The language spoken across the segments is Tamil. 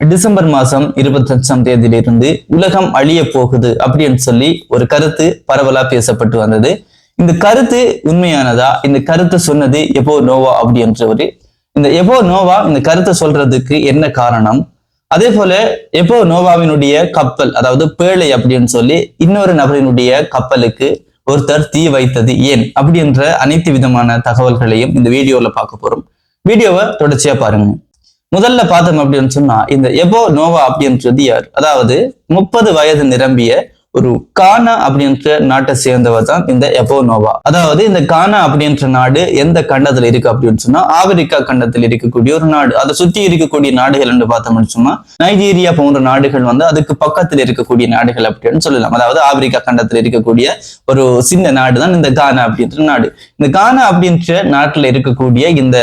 டிசம்பர் மாசம் 25ஆம் தேதியிலிருந்து உலகம் அழிய போகுது அப்படின்னு சொல்லி ஒரு கருத்து பரவலா பேசப்பட்டு வந்தது. இந்த கருத்து உண்மையானதா? இந்த கருத்தை சொன்னது எபோ நோவா அப்படின்றவரு. இந்த எபோ நோவா இந்த கருத்தை சொல்றதுக்கு என்ன காரணம்? அதே போல எபோ நோவாவினுடைய கப்பல், அதாவது பேழை அப்படின்னு சொல்லி இன்னொரு நபரினுடைய கப்பலுக்கு ஒருத்தர் தீ வைத்தது ஏன் அப்படின்ற அனைத்து விதமான தகவல்களையும் இந்த வீடியோல பார்க்க போறோம். வீடியோவை தொடர்ச்சியா பாருங்க. முதல்ல பார்த்தோம் அப்படின்னு சொன்னா, இந்த எபோ நோவா அப்படின்றது யார்? அதாவது 30 வயது நிரம்பிய ஒரு கானா அப்படின்ற நாட்டை சேர்ந்தவர் தான் இந்த எபோ நோவா. அதாவது இந்த கானா அப்படின்ற நாடு எந்த கண்டத்துல இருக்கு அப்படின்னு சொன்னா, ஆப்பிரிக்கா கண்டத்தில் இருக்கக்கூடிய ஒரு நாடு. அதை சுற்றி இருக்கக்கூடிய நாடுகள் என்று பார்த்தோம்னு சொன்னா, நைஜீரியா போன்ற நாடுகள் அதுக்கு பக்கத்தில் இருக்கக்கூடிய நாடுகள் அப்படின்னு சொல்லலாம். அதாவது ஆப்பிரிக்கா கண்டத்தில் இருக்கக்கூடிய ஒரு சின்ன நாடு தான் இந்த கானா அப்படின்ற நாடு. இந்த கானா அப்படின்ற நாட்டுல இருக்கக்கூடிய இந்த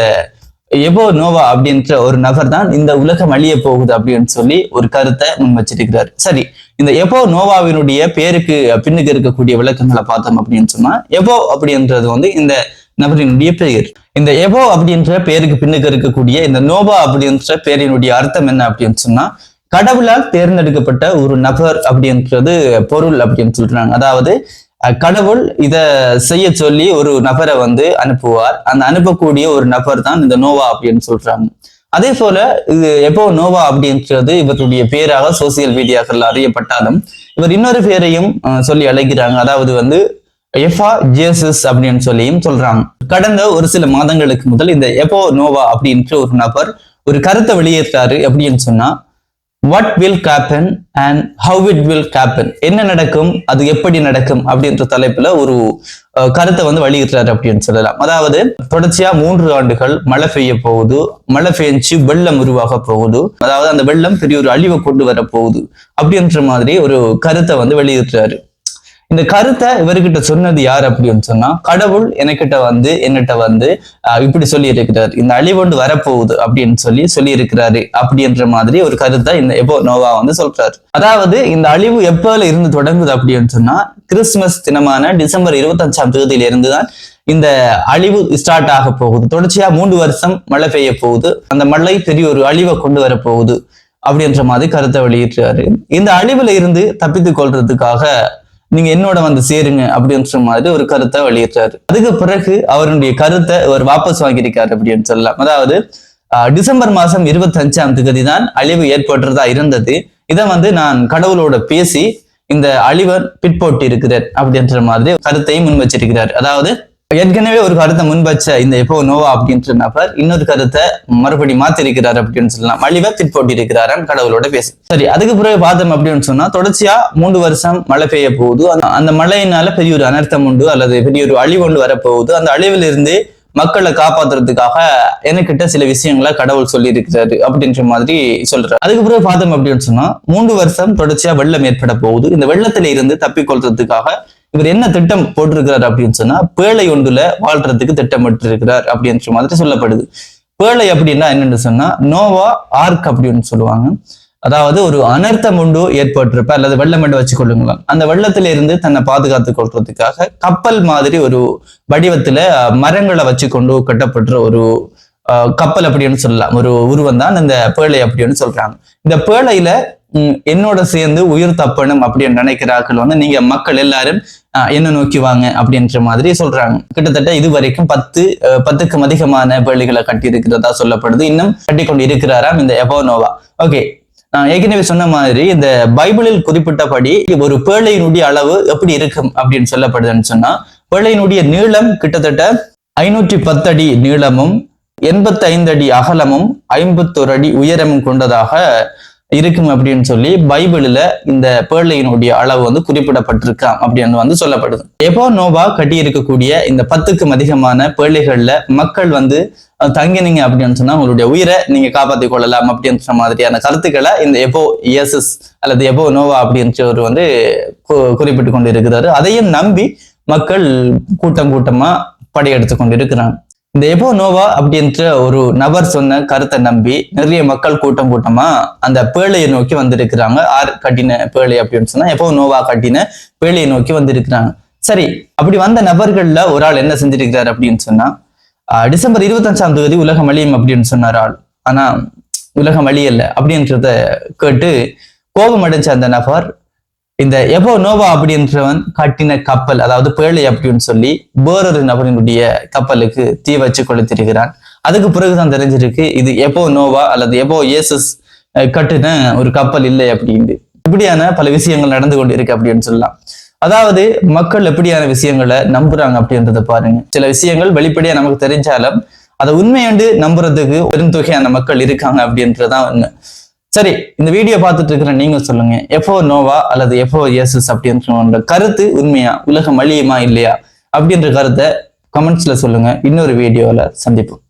எபோ நோவா அப்படின்ற ஒரு நபர் தான் இந்த உலகம் அழிய போகுது அப்படின்னு சொல்லி ஒரு கருத்தை முன் வச்சிருக்கிறார். சரி, இந்த எபோ நோவாவினுடைய பேருக்கு பின்னுக்கு இருக்கக்கூடிய விளக்கங்களை பார்த்தோம் அப்படின்னு சொன்னா, எபோ அப்படின்றது இந்த நபரினுடைய பெயர். இந்த எபோ அப்படின்ற பேருக்கு பின்னுக்கு இருக்கக்கூடிய இந்த நோவா அப்படின்ற பேரினுடைய அர்த்தம் என்ன அப்படின்னு சொன்னா, கடவுளால் தேர்ந்தெடுக்கப்பட்ட ஒரு நபர் அப்படின்றது பொருள் அப்படின்னு சொல்றாங்க. அதாவது கடவுள் இத செய்ய சொல்லி ஒரு நபரை அனுப்புவார். அந்த அனுப்பக்கூடிய ஒரு நபர் தான் இந்த நோவா அப்படின்னு சொல்றாங்க. அதே போல இது எப்போ நோவா அப்படின்றது இவருடைய பேராக சோசியல் மீடியாக்கள் அறியப்பட்டாலும், இவர் இன்னொரு பேரையும் சொல்லி அழைக்கிறாங்க. அதாவது எஃபா ஜேசஸ் அப்படின்னு சொல்லியும் சொல்றாங்க. கடந்த ஒரு சில மாதங்களுக்கு முதல் இந்த எபோ நோவா அப்படின்ற ஒரு நபர் ஒரு கருத்தை வெளியேற்றாரு அப்படின்னு சொன்னா, what will happen and how it will happen, என்ன நடக்கும், அது எப்படி நடக்கும் அப்படின்ற தலைப்புல ஒரு கருத்தை வெளியிட்டாரு அப்படின்னு சொல்லலாம். அதாவது தொடர்ச்சியா 3 ஆண்டுகள் மழை பெய்ய போகுது, மழை பெய்ஞ்சு வெள்ளம் உருவாக போகுது, அதாவது அந்த வெள்ளம் பெரிய ஒரு அழிவை கொண்டு வர போகுது அப்படின்ற மாதிரி ஒரு கருத்தை வெளியிட்டாரு. இந்த கருத்தை இவர்கிட்ட சொன்னது யார் அப்படின்னு சொன்னா, கடவுள் என்னிட்ட இப்படி சொல்லி இருக்கிறார், இந்த அழிவொண்டு வரப்போகுது அப்படின்னு சொல்லி இருக்கிறாரு அப்படின்ற மாதிரி ஒரு கருத்தை இந்த எபோ நோவா சொல்றாரு. அதாவது இந்த அழிவு எப்போல இருந்து தொடங்குது அப்படின்னு சொன்னா, கிறிஸ்துமஸ் தினமான டிசம்பர் 25ஆம் தேதியில இருந்துதான் இந்த அழிவு ஸ்டார்ட் ஆக போகுது. தொடர்ச்சியா 3 வருஷம் மழை பெய்ய போகுது, அந்த மழை பெரிய ஒரு அழிவை கொண்டு வர போகுது அப்படின்ற மாதிரி கருத்தை வெளியிட்டாரு. இந்த அழிவுல இருந்து தப்பித்துக் கொள்றதுக்காக நீங்க என்னோட சேருங்க அப்படின்ற மாதிரி ஒரு கருத்தை வெளியிட்டாரு. அதுக்கு பிறகு அவருடைய கருத்தை அவர் வாபஸ் வாங்கியிருக்காரு அப்படின்னு சொல்லலாம். அதாவது டிசம்பர் மாசம் 25ஆம் தேதி தான் அழிவு ஏற்படுறதா இருந்தது. இதை நான் கடவுளோட பேசி இந்த அழிவை பிற்போட்டி இருக்கிறேன் அப்படின்ற மாதிரி கருத்தையும் முன் வச்சிருக்கிறார். அதாவது ஏற்கனவே ஒரு கருத்தை முன்வச்ச இந்த எபோ நோவா அப்படின்ற நபர் இன்னொரு கருத்தை மறுபடி மாத்திருக்கிறார் அப்படின்னு சொல்லலாம். அழிவை பிற்போட்டி இருக்கிறாராம் கடவுளோட பேசி. சரி, அதுக்கு பிறகு பார்த்தோம் அப்படின்னு சொன்னா, தொடர்ச்சியா 3 வருஷம் மழை பெய்ய போகுது. அந்த மழையினால பெரிய ஒரு அனர்த்தம் உண்டு அல்லது பெரிய ஒரு அழிவு ஒன்று வரப்போகுது. அந்த அழிவுல இருந்து மக்களை காப்பாத்துறதுக்காக எனக்கிட்ட சில விஷயங்களை கடவுள் சொல்லி இருக்கிறாரு அப்படின்ற மாதிரி சொல்றாரு. அதுக்கு பிறகு பார்த்தோம் அப்படின்னு சொன்னா, 3 வருஷம் தொடர்ச்சியா வெள்ளம் ஏற்பட போகுது. இந்த வெள்ளத்தில இருந்து தப்பிக்கொள்றதுக்காக இவர் என்ன திட்டம் போட்டிருக்கிறார் அப்படின்னு சொன்னா, பேழை ஒன்றுல வாழ்றதுக்கு திட்டமிட்டு இருக்கிறார் அப்படின்ற மாதிரி சொல்லப்படுது. பேழை அப்படின்னா என்னன்னு சொன்னா, நோவா ஆர்க் அப்படின்னு சொல்லுவாங்க. அதாவது ஒரு அனர்த்தம் ஒன்று ஏற்பட்டிருப்ப அல்லது வெள்ளம் என்று வச்சுக்கொள்ளுங்களா, அந்த வெள்ளத்தில இருந்து தன்னை பாதுகாத்துக் கொள்றதுக்காக கப்பல் மாதிரி ஒரு வடிவத்துல மரங்களை வச்சு கொண்டு கட்டப்பட்ட ஒரு கப்பல் அப்படின்னு சொல்லலாம். ஒரு உருவம் தான் இந்த பேழை அப்படின்னு சொல்றாங்க. இந்த பேழையில என்னோட சேர்ந்து உயிர் தப்பணும் அப்படின்னு நினைக்கிறார்கள் நீங்க மக்கள் எல்லாரும் என்ன நோக்கி வாங்க அப்படின்ற மாதிரி சொல்றாங்க. கிட்டத்தட்ட இதுவரைக்கும் 10க்கும் அதிகமான பேழைகளை கட்டி இருக்கிறதா சொல்லப்படுது. இன்னும் கட்டிக்கொண்டு இருக்கிறாராம் இந்த எபோ நோவா. ஓகே, நான் ஏற்கனவே சொன்ன மாதிரி இந்த பைபிளில் குறிப்பிட்டபடி ஒரு பேழையினுடைய அளவு எப்படி இருக்கும் அப்படின்னு சொல்லப்படுதுன்னு சொன்னா, பேழையினுடைய நீளம் கிட்டத்தட்ட 510 அடி நீளமும் 85 அடி அகலமும் 51 அடி உயரமும் கொண்டதாக இருக்கும் அப்படின்னு சொல்லி பைபிள்ல இந்த பேழையினுடைய அளவு குறிப்பிடப்பட்டிருக்காம் அப்படின்னு சொல்லப்படுது. எபோ நோவா கட்டி இருக்கக்கூடிய இந்த 10க்கும் அதிகமான பேழைகள்ல மக்கள் தங்கினீங்க அப்படின்னு சொன்னா உங்களுடைய உயிரை நீங்க காப்பாற்றிக் கொள்ளலாம் அப்படின்ற மாதிரியான கருத்துக்களை இந்த எபோ இயேசஸ் அல்லது எபோ நோவா அப்படின்றவர் குறிப்பிட்டு கொண்டு இருக்கிறாரு. அதையும் நம்பி மக்கள் கூட்டமா படையெடுத்து கொண்டு இருக்கிறாங்க. இந்த எபோ நோவா அப்படின்ற ஒரு நபர் சொன்ன கருத்தை நம்பி நிறைய மக்கள் கூட்டமா அந்த பேழையை நோக்கி வந்திருக்கிறாங்க. ஆர் கட்டின பேழை அப்படின்னு சொன்னா எபோ நோவா கட்டின பேழையை நோக்கி வந்திருக்கிறாங்க. சரி, அப்படி வந்த நபர்கள்ல ஒரு ஆள் என்ன செஞ்சிருக்கிறார் அப்படின்னு சொன்னா, டிசம்பர் 25ஆம் தேதி உலகம் அழியும் அப்படின்னு சொன்னார் ஆள். ஆனா உலகம் அழியல அப்படின்றத கேட்டு கோபம் அடைஞ்ச அந்த நபர் இந்த எபோ நோவா அப்படின்றவன் கட்டின கப்பல், அதாவது பேழை அப்படின்னு சொல்லி வேறொரு நபரினுடைய கப்பலுக்கு தீ வச்சு கொளுத்திருக்கிறான். அதுக்கு பிறகுதான் தெரிஞ்சிருக்கு இது எபோ நோவா அல்லது எபோ இயேசுஸ் கட்டின ஒரு கப்பல் இல்லை அப்படின்னு. இப்படியான பல விஷயங்கள் நடந்து கொண்டு இருக்கு அப்படின்னு சொல்லலாம். அதாவது மக்கள் எப்படியான விஷயங்களை நம்புறாங்க அப்படின்றத பாருங்க. சில விஷயங்கள் வெளிப்படையா நமக்கு தெரிஞ்சாலும் அதை உண்மையாண்டு நம்புறதுக்கு பெருந்தொகையான மக்கள் இருக்காங்க அப்படின்றதான் உண்மை. சரி, இந்த வீடியோ பார்த்துட்டு இருக்கிற நீங்க சொல்லுங்க, எபோ நோவா அல்லது எபோ இயேசுஸ் அப்படின்ற கருத்து உண்மையா, உலகம் அழியுமா இல்லையா அப்படின்ற கருத்தை கமெண்ட்ஸ்ல சொல்லுங்க. இன்னொரு வீடியோல சந்திப்போம்.